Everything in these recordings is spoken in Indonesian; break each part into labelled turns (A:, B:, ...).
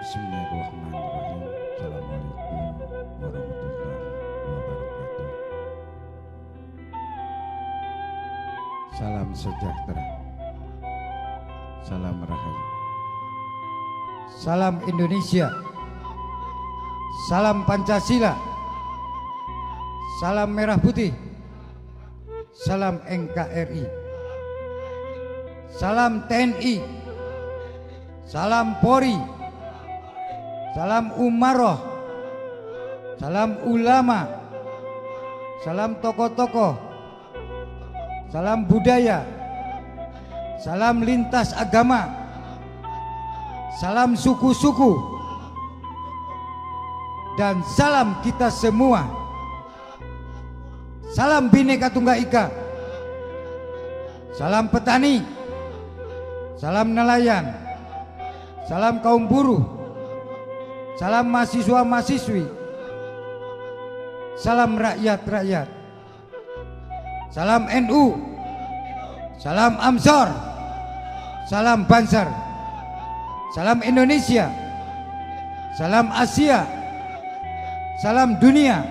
A: Bismillahirrahmanirrahim. Assalamualaikum warahmatullahi wabarakatuh. Salam sejahtera, salam rahayu,
B: Salam Indonesia, salam Pancasila, salam Merah Putih, salam NKRI, salam TNI, salam Polri, salam Umaroh, salam ulama, salam tokoh-tokoh, salam budaya, salam lintas agama, salam suku-suku, dan salam kita semua. Salam Bhinneka Tunggal Ika, salam petani, salam nelayan, salam kaum buruh, salam mahasiswa-mahasiswi, salam rakyat-rakyat, salam NU, salam Amsor, salam Banser, salam Indonesia, salam Asia, salam dunia,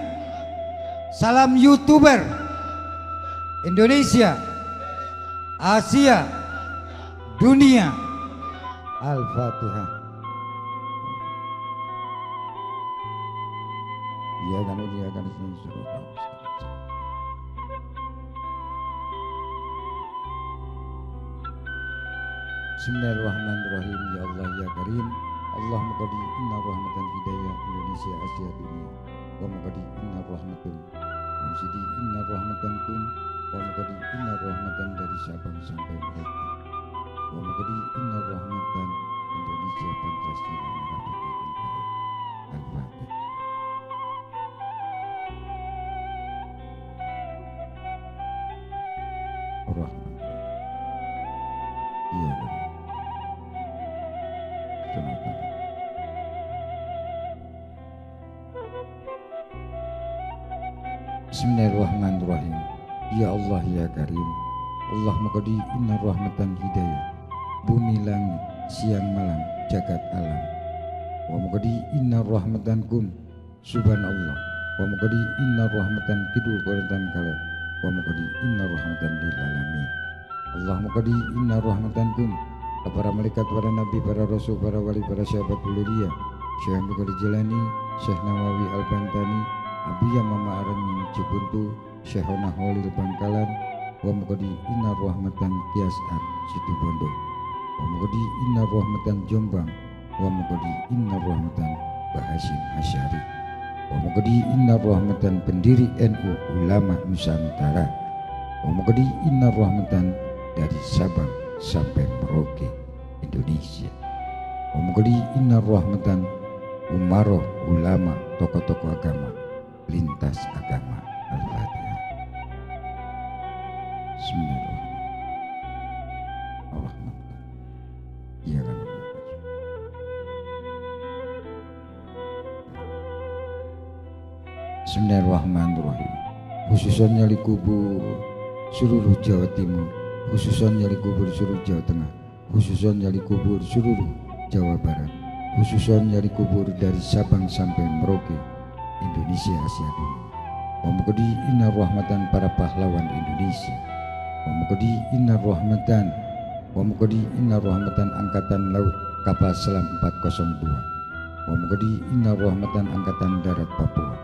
B: salam YouTuber Indonesia, Asia, dunia.
A: Al-Fatihah. Iya kan suruh. Bismillahirrahmanirrahim. Ya Allah ya Karim, Allahumma qadi inna rahmatan hidayah Indonesia Asia dunia. Wa maqadi inna rahmatun Amsidi inna rahmatan kum. Wa maqadi inna rahmatan dari Sabang sampai Merauke. Wa maqadi inna rahmatan Indonesia Pancasila Merah Putih NKRI. Al-Fatihah. Ar-Rahman. Iya kan. Sonata. Bismillahirrahmanirrahim. Ya Allah ya Karim, Allahumma qadi inna rahmatan hidayah bumi langit siang malam jagat alam. Wa muqadi inna rahmatan kum subhanallah. Wa muqadi inna rahmatan kidul quratan kala. Wa muqadi inna rahmatan lil alamin. Allahumma qadi inna rahmatan kum, para malaikat, para nabi, para rasul, para wali, para sahabat mulia, Syekh Abdul Qadir Jilani, Syekh Nawawi Al-Bantani, Abiya Mama Aramin Cibuntu, Syekhona Holil Bangkalan. Wa muqadi inna rahmatan Kiasat Situbondo. Wa muqadi inna rahmatan Jombang. Wa muqadi inna rahmatan Bahasin Asyari. Wa muqadi inna rahmatan pendiri NU Ulama Nusantara. Wa muqadi inna rahmatan dari Sabang sampai Merauke Indonesia. Wa muqadi inna rahmatan umaroh ulama tokoh-tokoh agama lintas agama. Al-Fatihah. Bismillahirrahmanirrahim. Iya kan. Bismillahirrahmanirrahim. Khususnya di kubu seluruh Jawa Timur, khususnya di kubur seluruh Jawa Tengah, khususnya di kubur seluruh Jawa Barat, khususnya di kubur dari Sabang sampai Merauke Indonesia Asia dunia. Wa muqadi inna rahmatan para pahlawan Indonesia. Wa muqadi inna rahmatan, wa muqadi inna rahmatan angkatan laut kapal selam 402. Wa muqadi inna rahmatan angkatan darat Papua.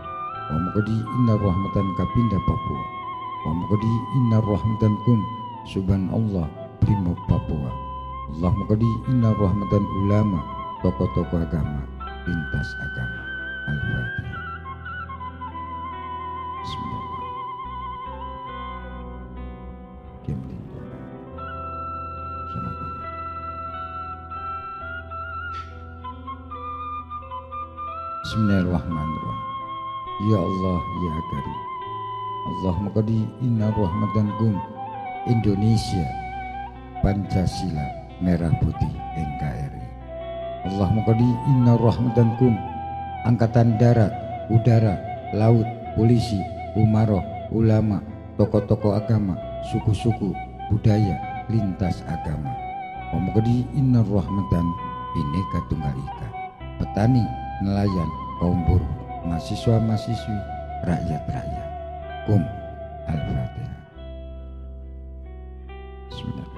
A: Wa muqadi inna rahmatan Kapinda Papua. Wa muqadi inna rahmatan kum subhanallah Brimob Papua. Allah muqadi inna rahmatan ulama tokoh-tokoh agama lintas agama. Al-Fatihah. Bismillahirrahmanirrahim. Ya Allah ya Karim, Allahumma qadi inna rahmatan kum Indonesia Pancasila Merah Putih NKRI. Allahumma qadi inna rahmatan kum angkatan darat, udara, laut, polisi, umaroh, ulama, tokoh-tokoh agama, suku-suku, budaya, lintas agama. Wa muqadi inna rahmatan Bhinneka Tunggal Ika, petani, nelayan, kaum buruh, mahasiswa-mahasiswi, rakyat-rakyat. Al-Fatihah. Bismillah.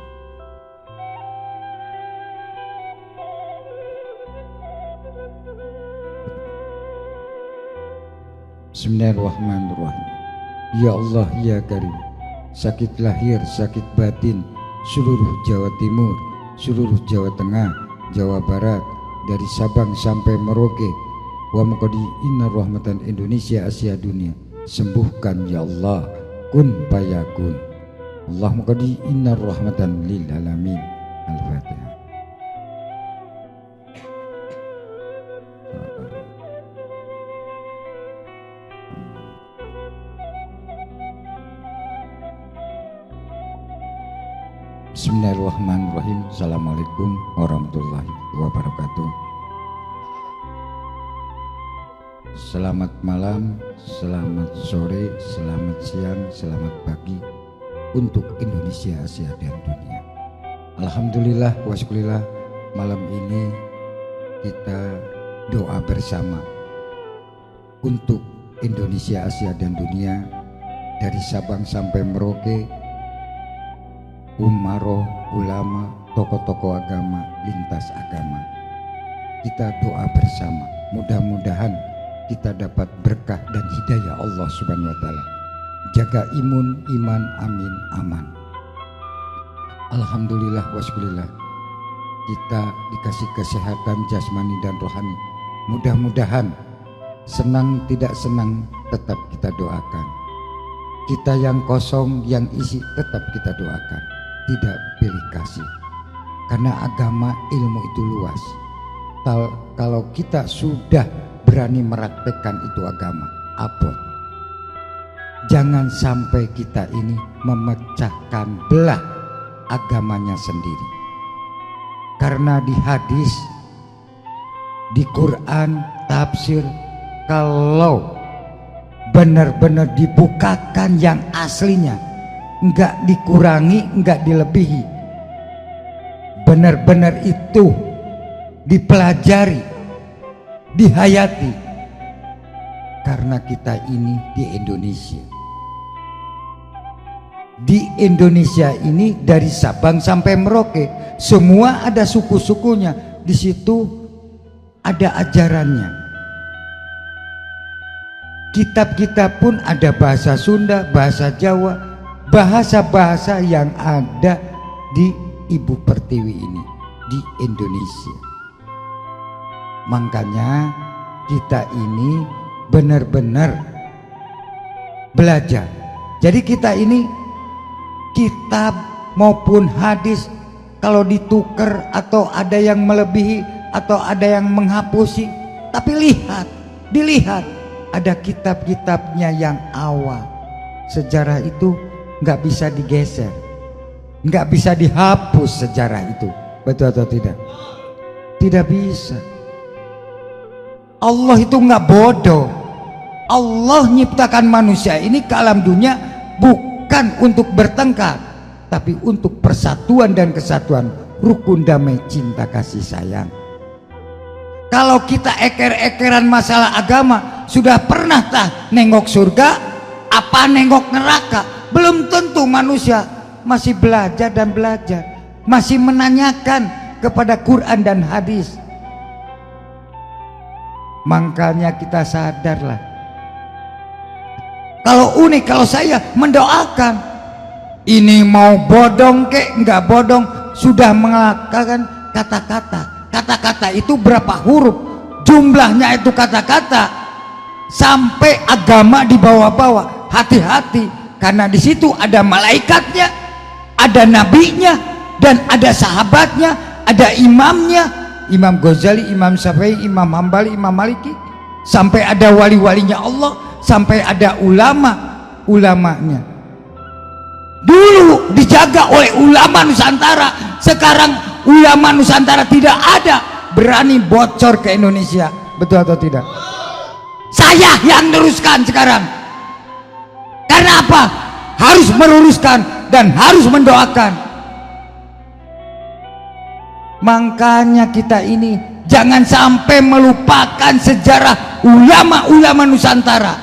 A: Bismillahirrahmanirrahim. Ya Allah ya Karim, sakit lahir, sakit batin seluruh Jawa Timur, seluruh Jawa Tengah, Jawa Barat, dari Sabang sampai Merauke, wa muqaddi inna rahmatan Indonesia Asia dunia, sembuhkan ya Allah, kun fayakun. Allah muqaddi inna rahmatan lil alamin. Al-Fatihah. Bismillahirrahmanirrahim. Assalamualaikum warahmatullahi wabarakatuh. Selamat malam, selamat sore, selamat siang, selamat pagi untuk Indonesia, Asia dan dunia. Alhamdulillah wa syukurillah, malam ini kita doa bersama untuk Indonesia, Asia dan dunia, dari Sabang sampai Merauke, umaro, ulama, tokoh-tokoh agama, lintas agama. Kita doa bersama, mudah-mudahan kita dapat berkah dan hidayah Allah Subhanahu wa taala. Jaga imun, iman, amin, aman. Alhamdulillah wa syukurillah, kita dikasih kesehatan jasmani dan rohani. Mudah-mudahan, senang tidak senang tetap kita doakan. Kita yang kosong, yang isi tetap kita doakan. Tidak pilih kasih, karena agama ilmu itu luas. Kalau kita sudah berani meraktekkan itu agama, abot. Jangan sampai kita ini memecahkan belah agamanya sendiri. Karena di hadis, di Quran, tafsir, kalau benar-benar dibukakan yang aslinya, enggak dikurangi, enggak dilebihi, benar-benar itu dipelajari, dihayati. Karena kita ini di Indonesia. Di Indonesia ini dari Sabang sampai Merauke, semua ada suku-sukunya. Di situ ada ajarannya. Kitab-kitab pun ada bahasa Sunda, bahasa Jawa, bahasa-bahasa yang ada di Ibu Pertiwi ini, di Indonesia. Makanya kita ini benar-benar belajar. Jadi kita ini kitab maupun hadis, kalau ditukar atau ada yang melebihi atau ada yang menghapusi, tapi dilihat ada kitab-kitabnya yang awal. Sejarah itu nggak bisa digeser, nggak bisa dihapus sejarah itu, betul atau tidak? Tidak bisa. Allah itu nggak bodoh. Allah nyiptakan manusia ini ke alam dunia bukan untuk bertengkar, tapi untuk persatuan dan kesatuan, rukun damai cinta kasih sayang. Kalau kita eker-ekeran masalah agama, sudah pernah tah nengok surga apa nengok neraka? Belum tentu. Manusia masih belajar dan belajar, masih menanyakan kepada Quran dan hadis. Makanya kita sadarlah. Kalau unik, kalau saya mendoakan, ini mau bodong kek enggak bodong, sudah mengatakan kata-kata. Kata-kata itu berapa huruf? Jumlahnya itu kata-kata. Sampai agama dibawa-bawa. Hati-hati, karena di situ ada malaikatnya, ada nabinya, dan ada sahabatnya, ada imamnya, Imam Ghazali, Imam Syafi'i, Imam Hambali, Imam Maliki, sampai ada wali-walinya Allah, sampai ada ulamanya. Dulu dijaga oleh ulama Nusantara, sekarang ulama Nusantara tidak ada berani bocor ke Indonesia, betul atau tidak? Saya yang teruskan sekarang. Karena apa? Harus meluruskan dan harus mendoakan. Makanya kita ini
B: Jangan sampai melupakan sejarah ulama-ulama Nusantara.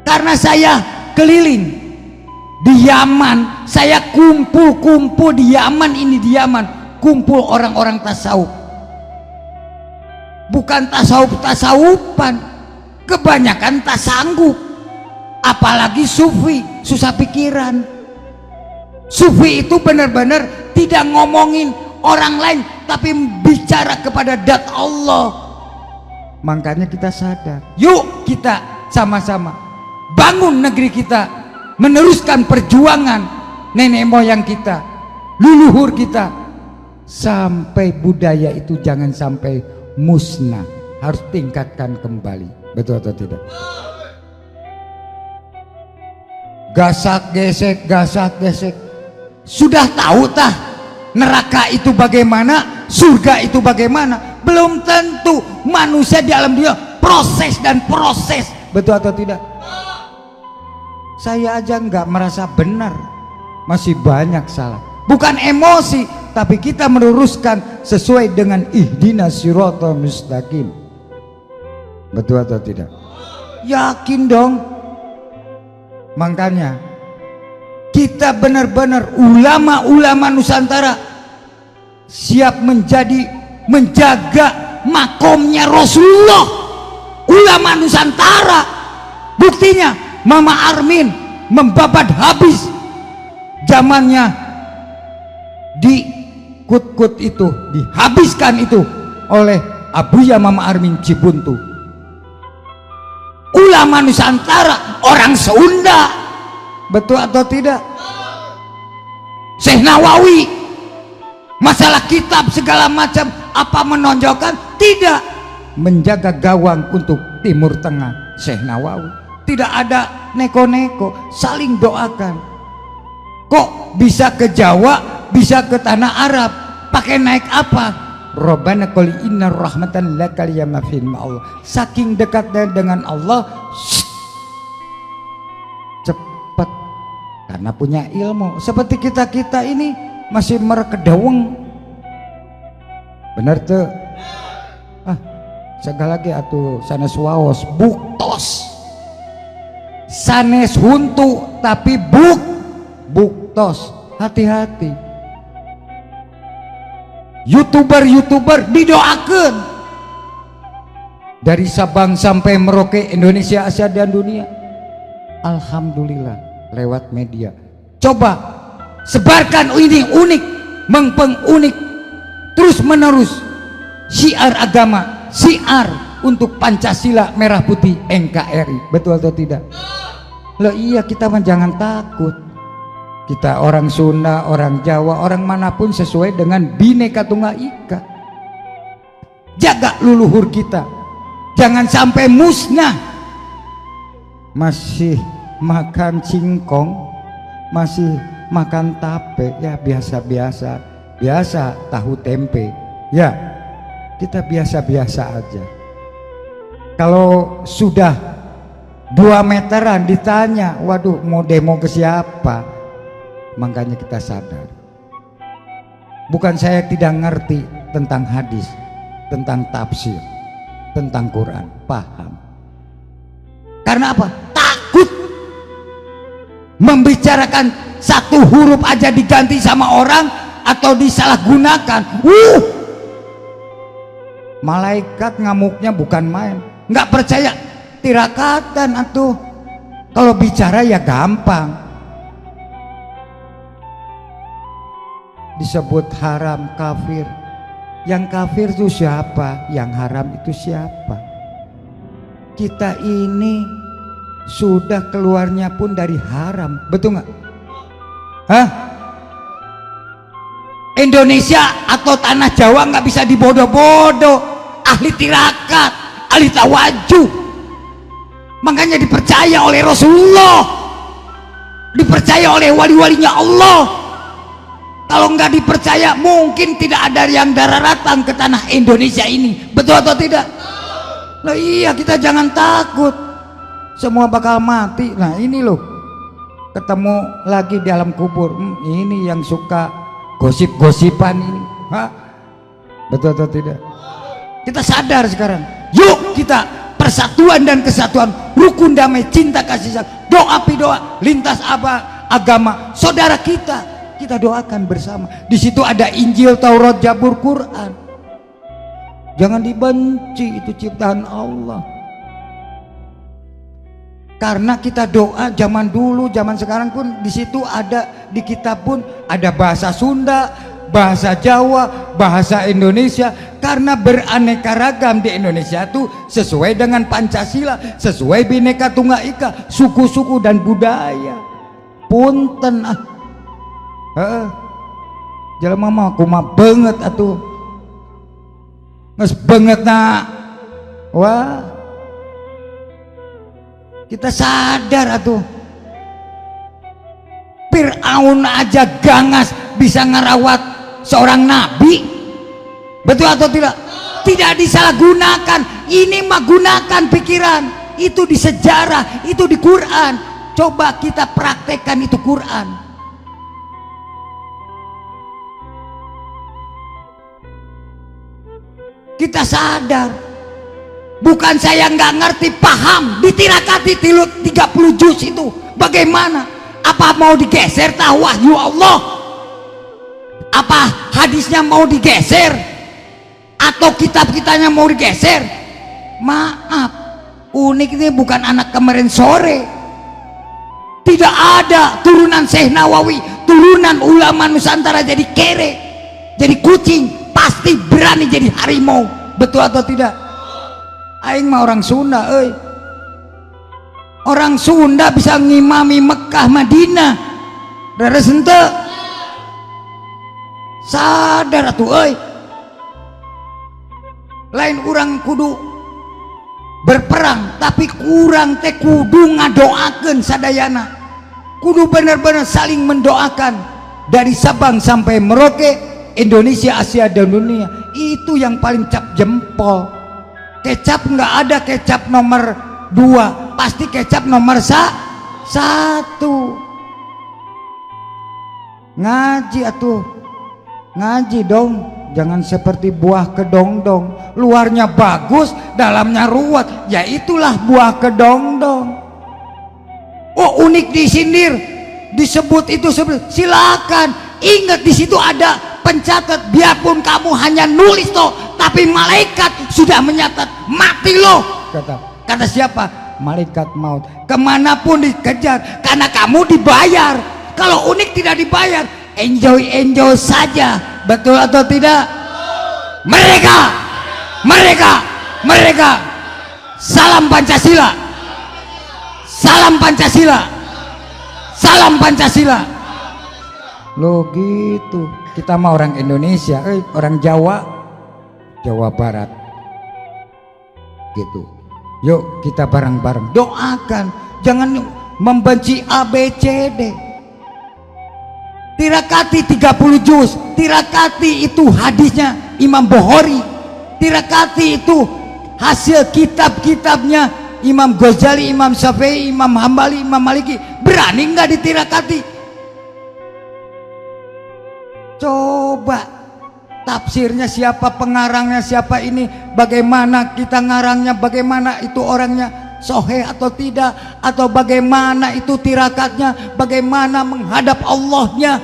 B: Karena saya keliling di Yaman, saya kumpul di Yaman ini, di Yaman kumpul orang-orang tasawuf. Bukan tasawuf-tasawufan, kebanyakan tak sanggup. Apalagi sufi, susah pikiran. Sufi itu benar-benar tidak ngomongin orang lain, tapi bicara kepada zat Allah. Makanya kita sadar, yuk kita sama-sama bangun negeri kita, meneruskan perjuangan nenek moyang kita, leluhur kita, sampai budaya itu jangan sampai musnah, harus tingkatkan kembali. Betul atau tidak? Gasak gesek. Sudah tahu tah neraka itu bagaimana, surga itu bagaimana? Belum tentu. Manusia di alam dunia proses dan proses. Betul atau tidak? Saya aja nggak merasa benar, masih banyak salah. Bukan emosi, tapi kita meluruskan sesuai dengan ihdinas siratal mustaqim. Betul atau tidak? Yakin dong. Makanya kita benar-benar ulama-ulama Nusantara siap menjaga makomnya Rasulullah. Ulama Nusantara, buktinya Mama Armin membabat habis zamannya di kut-kut itu, dihabiskan itu oleh Abuya Mama Armin Cibuntu. Ulama Nusantara orang Sunda, betul atau tidak? Syekh Nawawi, masalah kitab segala macam apa menonjolkan? Tidak. Menjaga gawang untuk Timur Tengah, Syekh Nawawi. Tidak ada neko-neko, saling doakan. Kok bisa ke Jawa, bisa ke tanah Arab, pakai naik apa? Rabbana qul inna rahmatan lakal ya mafin Allah. Saking dekatnya dengan Allah, cepat karena punya ilmu. Seperti kita ini masih merekedaweng. Benar tuh? Segala lagi atuh sanes waos buktos. Sanes huntu tapi buktos. Hati-hati. YouTuber didoakan dari Sabang sampai Merauke, Indonesia, Asia dan dunia. Alhamdulillah lewat media. Coba sebarkan ini unik, unik terus menerus syiar agama, syiar untuk Pancasila merah putih NKRI. Betul atau tidak? Loh iya, kita mah jangan takut. Kita orang Sunda, orang Jawa, orang manapun sesuai dengan Bhinneka Tunggal Ika. Jaga leluhur kita, jangan sampai musnah. Masih makan singkong, masih makan tape, ya biasa tahu tempe, ya kita biasa aja. Kalau sudah 2 meteran ditanya, waduh mau demo ke siapa? Makanya kita sadar. Bukan saya tidak ngerti tentang hadis, tentang tafsir, tentang Quran, paham. Karena apa? Takut membicarakan satu huruf aja diganti sama orang atau disalahgunakan. Malaikat ngamuknya bukan main. Nggak percaya, tirakatan atuh. Kalau bicara ya gampang. Disebut haram, kafir. Yang kafir itu siapa? Yang haram itu siapa? Kita ini sudah keluarnya pun dari haram, betul nggak? Hah? Indonesia atau tanah Jawa nggak bisa dibodoh-bodoh. Ahli tirakat, ahli tawajuh. Makanya dipercaya oleh Rasulullah, dipercaya oleh wali-walinya Allah. Kalau nggak dipercaya mungkin tidak ada yang daratan ke tanah Indonesia ini. Betul atau tidak? Loh iya, kita jangan takut. Semua bakal mati. Nah ini loh, ketemu lagi di alam kubur. Ini yang suka gosip-gosipan ini. Hah? Betul atau tidak? Kita sadar sekarang. Yuk kita persatuan dan kesatuan, rukun damai, cinta kasih sayang, doa doa lintas agama saudara kita doakan bersama. Di situ ada Injil, Taurat, Zabur, Quran. Jangan dibenci, itu ciptaan Allah. Karena kita doa zaman dulu, zaman sekarang pun di situ ada, di kitab pun ada bahasa Sunda, bahasa Jawa, bahasa Indonesia. Karena beraneka ragam di Indonesia itu sesuai dengan Pancasila, sesuai Bhinneka Tunggal Ika, suku-suku dan budaya. Punten jelema mah kumaha banget atuh. Geus banget wah. Kita sadar atuh. Fir'aun aja gangas bisa ngerawat seorang nabi. Betul atau tidak? Tidak disalahgunakan. Ini mah gunakan pikiran. Itu di sejarah, itu di Quran. Coba kita praktekkan itu Quran. Kita sadar. Bukan saya nggak ngerti, paham. Ditirakati 30 juz itu. Bagaimana? Apa mau digeser tahu wahyu Allah? Apa hadisnya mau digeser? Atau kitab-kitabnya mau digeser? Maaf, Unik ini bukan anak kemarin sore. Tidak ada turunan Syekh Nawawi, turunan ulama Nusantara jadi kere, jadi kucing, pasti berani jadi harimau. Betul atau tidak? Aing mah orang Sunda, orang Sunda bisa ngimami Mekah Madinah. Reres henteu? Sadar atuh lain orang kudu berperang, tapi kurang teh kudu ngadoakeun sadayana. Kudu benar-benar saling mendoakan dari Sabang sampai Merauke, Indonesia, Asia dan dunia. Itu yang paling cap jempol. Kecap nggak ada kecap nomor 2, pasti kecap nomor 1. Ngaji atuh, ngaji dong. Jangan seperti buah kedongdong, luarnya bagus, dalamnya ruwet. Ya itulah buah kedongdong. Oh, Unik disindir, disebut itu silakan. Ingat di situ ada pencatat. Biarpun kamu hanya nulis toh, tapi malaikat sudah mencatat. Mati loh. Kata siapa? Malaikat maut. Kemanapun dikejar, karena kamu dibayar. Kalau Unik tidak dibayar, enjoy saja. Betul atau tidak? Mereka salam Pancasila, salam Pancasila, salam Pancasila. Lo gitu, kita mah orang Indonesia, orang Jawa Barat gitu. Yuk kita bareng-bareng doakan, jangan membenci ABCD. Tirakati 30 juz, tirakati itu hadisnya Imam Bukhari, tirakati itu hasil kitab-kitabnya Imam Ghazali, Imam Syafi'i, Imam Hambali, Imam Maliki. Berani nggak ditirakati? Coba tafsirnya siapa, pengarangnya siapa, ini bagaimana kita ngarangnya, bagaimana itu orangnya sahih atau tidak, atau bagaimana itu tirakatnya, bagaimana menghadap Allahnya.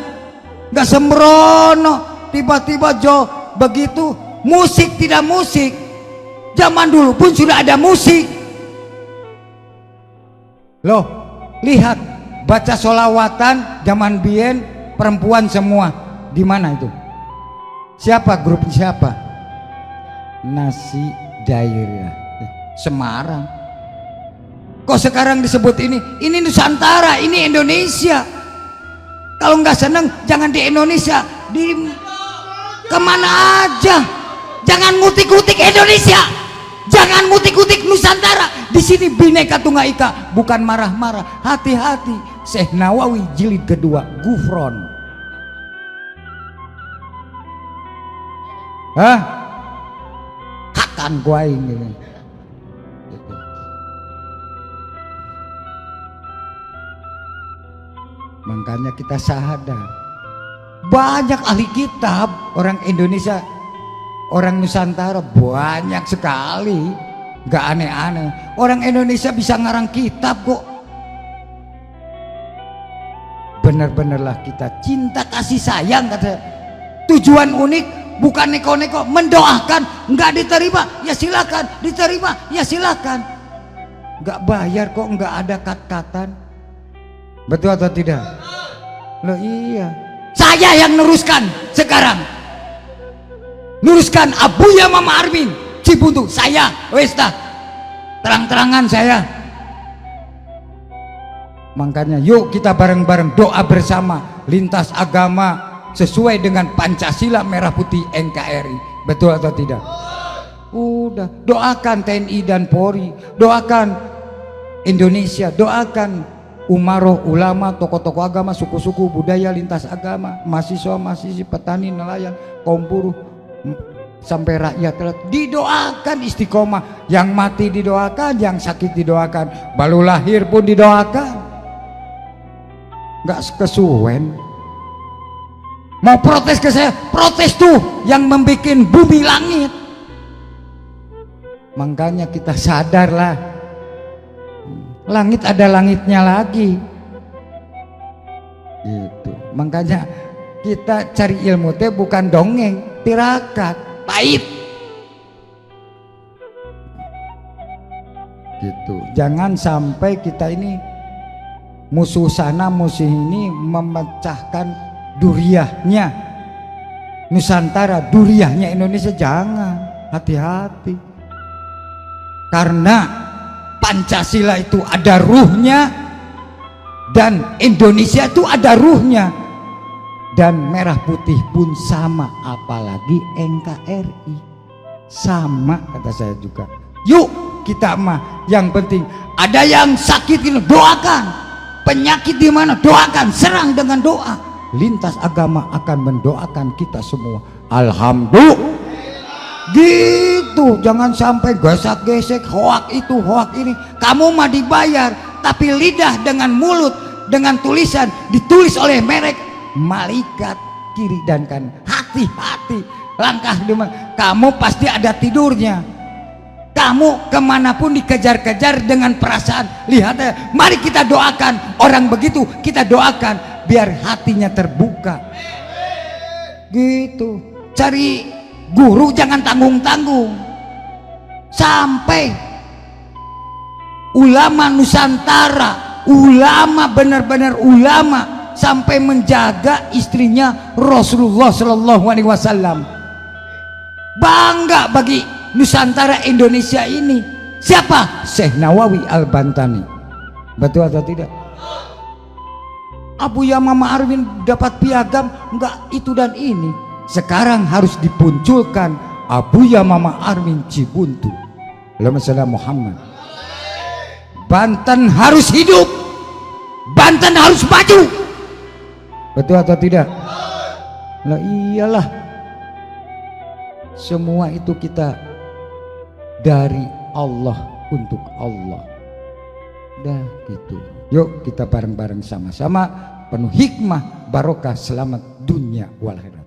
B: Nggak sembrono tiba-tiba begitu. Musik tidak musik, zaman dulu pun sudah ada musik loh. Lihat, baca sholawatan zaman bien perempuan semua. Di mana itu? Siapa grupnya? Siapa? Nasi Dairah Semarang. Kok sekarang disebut ini Nusantara, ini Indonesia. Kalau nggak seneng jangan di Indonesia, di kemana aja. Jangan ngutik-ngutik Indonesia, jangan ngutik-ngutik Nusantara. Di sini Bhinneka Tunggal Ika, bukan marah-marah. Hati-hati. Syekh Nawawi jilid kedua, Gufron. Hakan gua ini. Makanya kita sadar Banyak ahli kitab orang Indonesia, orang Nusantara banyak sekali, gak aneh-aneh. Orang Indonesia bisa ngarang kitab kok. Bener-benerlah kita cinta kasih sayang kata. Tujuan unik bukan neko-neko, mendoakan. Nggak diterima ya silakan, diterima ya silakan. Nggak bayar kok, nggak ada kat-katan. Betul atau tidak? Loh iya. Saya yang neruskan sekarang. Neruskan Abuya Mama Armin Cibuntu. Saya wes dah. Terang-terangan saya. Makanya yuk kita bareng-bareng doa bersama lintas agama sesuai dengan Pancasila Merah Putih NKRI. Betul atau tidak? Udah, doakan TNI dan Polri, doakan Indonesia, doakan umaroh, ulama, tokoh-tokoh agama, suku-suku, budaya, lintas agama, mahasiswa, mahasiswi, petani, nelayan, kaum buruh, sampai rakyat didoakan istiqomah. Yang mati didoakan, yang sakit didoakan, baru lahir pun didoakan. Nggak kesuwen. Mau protes ke saya, protes tuh yang membikin bumi langit. Makanya kita sadarlah, langit ada langitnya lagi. Gitu. Makanya kita cari ilmu teh bukan dongeng, tirakat, pahit. Gitu. Jangan sampai kita ini musuh sana musuh ini memecahkan duriahnya Nusantara, duriahnya Indonesia. Jangan, hati-hati. Karena Pancasila itu ada ruhnya dan Indonesia itu ada ruhnya, dan merah putih pun sama, apalagi NKRI sama, kata saya juga. Yuk kita mah yang penting ada yang sakit ini doakan, penyakit di mana doakan, serang dengan doa. Lintas agama akan mendoakan kita semua. Alhamdulillah. Gitu, jangan sampai gesek-gesek, hoak itu, hoak ini. Kamu mah dibayar, tapi lidah dengan mulut, dengan tulisan ditulis oleh merek malaikat kiri dan kanan. Hati-hati, langkah demi kamu pasti ada tidurnya. Kamu kemanapun dikejar-kejar dengan perasaan. Lihat ya, mari kita doakan orang begitu, kita doakan biar hatinya terbuka. Gitu, cari guru jangan tanggung-tanggung. Sampai ulama Nusantara, ulama benar-benar ulama, sampai menjaga istrinya Rasulullah Shallallahu Alaihi Wasallam. Bangga bagi Nusantara Indonesia ini. Siapa? Syekh Nawawi Al-Bantani. Betul atau tidak? Abuya Mama Armin dapat piagam, enggak itu dan ini. Sekarang harus dipunculkan Abuya Mama Armin Cibuntu. Allahumma shalli ala Muhammad. Banten harus hidup, Banten harus maju. Betul atau tidak? Lah iyalah, semua itu kita dari Allah untuk Allah. Dah gitu. Yuk kita bareng-bareng sama-sama penuh hikmah, barokah, selamat dunia wal akhirat.